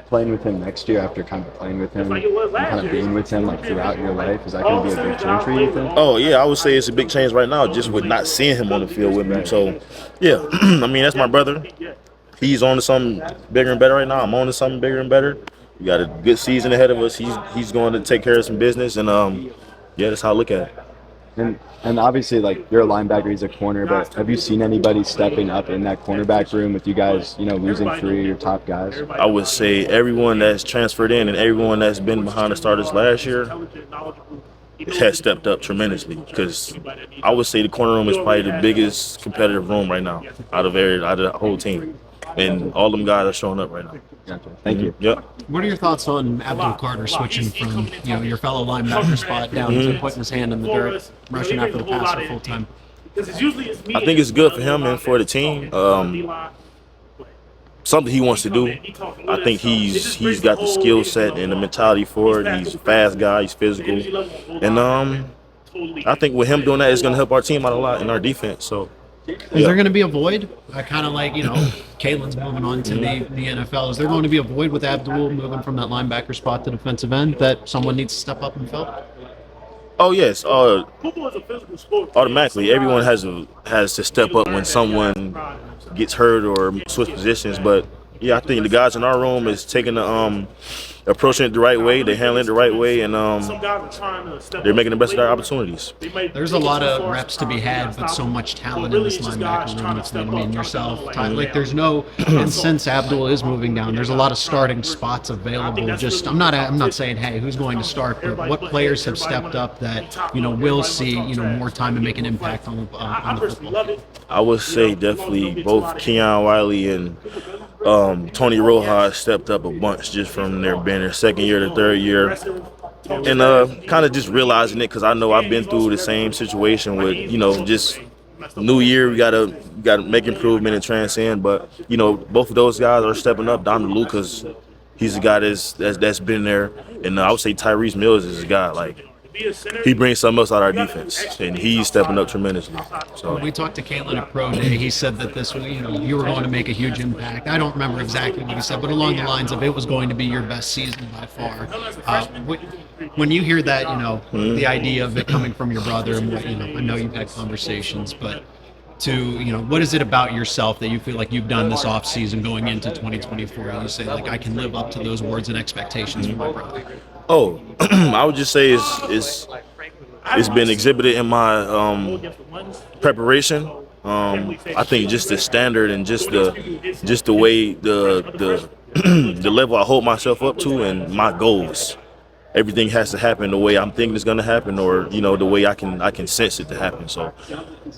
playing with him next year after kind of playing with him and kind of being with him like throughout your life? Is that going to be a big change for you, you think? Oh, yeah, I would say it's a big change right now just with not seeing him on the field with me. So, yeah, I mean, that's my brother. He's on to something bigger and better right now. I'm on to something bigger and better. We got a good season ahead of us. He's going to take care of some business, and yeah, that's how I look at it. And obviously, like, you're a linebacker, he's a corner, but have you seen anybody stepping up in that cornerback room with you guys, losing three of your top guys? I would say everyone that's transferred in and everyone that's been behind the starters last year has stepped up tremendously, because I would say the corner room is probably the biggest competitive room right now out of the whole team. And all them guys are showing up right now. Gotcha. Thank you. Yep. What are your thoughts on Abdul Carter switching from your fellow linebacker spot down to putting his hand in the dirt, rushing after the passer full time? I think it's good for him and for the team. Something he wants to do. I think he's got the skill set and the mentality for it. He's a fast guy. He's physical, and I think with him doing that, it's going to help our team out a lot in our defense. So. Is there going to be a void? Kind of like, Kalen's moving on to the NFL. Is there going to be a void with Abdul moving from that linebacker spot to defensive end that someone needs to step up and fill? Oh, yes. Automatically, everyone has to step up when someone gets hurt or switch positions. But, yeah, I think the guys in our room is taking the approaching it the right way, they're handling it the right way, and they're making the best of their opportunities. There's a lot of reps to be had, but so much talent in this linebacker room. It's yourself, Ty. Like, there's no, and since Abdul is moving down, there's a lot of starting spots available. Just, I'm not saying, hey, who's going to start, but what players have stepped up that will see more time and make an impact on the football field? I would say definitely both Keon Wiley and Tony Rojas stepped up a bunch just from being their second year to third year, and kind of just realizing it, because I know I've been through the same situation with just new year, we gotta make improvement and transcend. But both of those guys are stepping up. Don Lucas, he's a guy that's been there, and I would say Tyrese Mills is a guy like. He brings something else out of our defense, and he's stepping up tremendously. So when we talked to Kalen at Pro Day, he said that this was, you were going to make a huge impact. I don't remember exactly what he said, but along the lines of it was going to be your best season by far. When you hear that, the idea of it coming from your brother, and what, I know you've had conversations, but what is it about yourself that you feel like you've done this off season going into 2024? And you say, like, I can live up to those words and expectations for my brother. Oh, I would just say it's been exhibited in my preparation. I think just the standard and just the way the the level I hold myself up to and my goals. Everything has to happen the way I'm thinking it's going to happen, or the way I can sense it to happen. So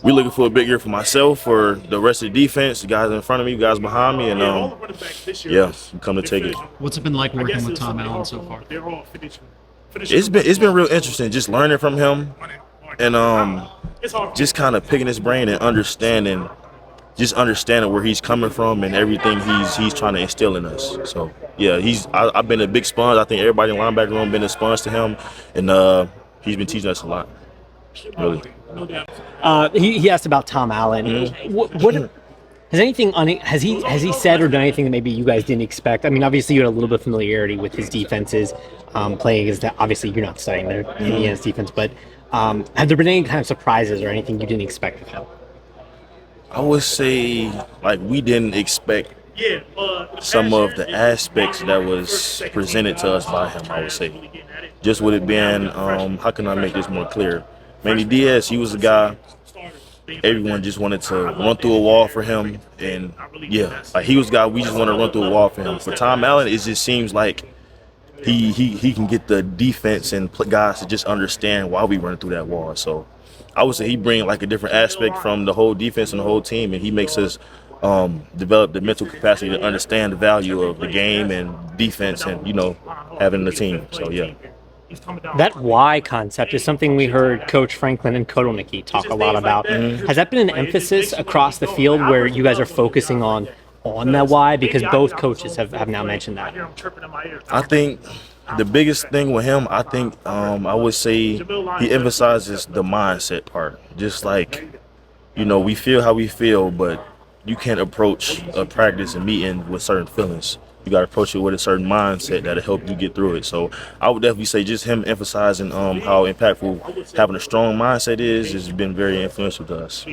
we're looking for a big year for myself, for the rest of the defense, the guys in front of me, the guys behind me, and yeah, we come to take it. What's it been like working with Tom Allen so far? It's been real interesting, just learning from him, and just kind of picking his brain and understanding where he's coming from and everything he's trying to instill in us. So yeah, I've been a big sponge. I think everybody in the linebacker room been a sponge to him, and he's been teaching us a lot. Really. He asked about Tom Allen. What has he said or done anything that maybe you guys didn't expect? I mean, obviously you had a little bit of familiarity with his defenses, playing against that. Obviously you're not studying the Indiana's defense, but have there been any kind of surprises or anything you didn't expect of him? I would say, like, we didn't expect some of the aspects that was presented to us by him, I would say. Just with it being, how can I make this more clear? Manny Diaz, he was a guy, everyone just wanted to run through a wall for him. And, yeah, like, he was a guy we just want to run through a wall for him. For Tom Allen, it just seems like he can get the defense and guys to just understand why we run through that wall. So I would say he brings like a different aspect from the whole defense and the whole team, and he makes us develop the mental capacity to understand the value of the game and defense and, having the team. So, yeah. That why concept is something we heard Coach Franklin and Kotelnicki talk a lot about. Has that been an emphasis across the field where you guys are focusing on that why? Because both coaches have now mentioned that. I think the biggest thing with him, I would say he emphasizes the mindset part. Just like, we feel how we feel, but you can't approach a practice and meeting with certain feelings. You got to approach it with a certain mindset that'll help you get through it. So I would definitely say just him emphasizing how impactful having a strong mindset is has been very influential to us.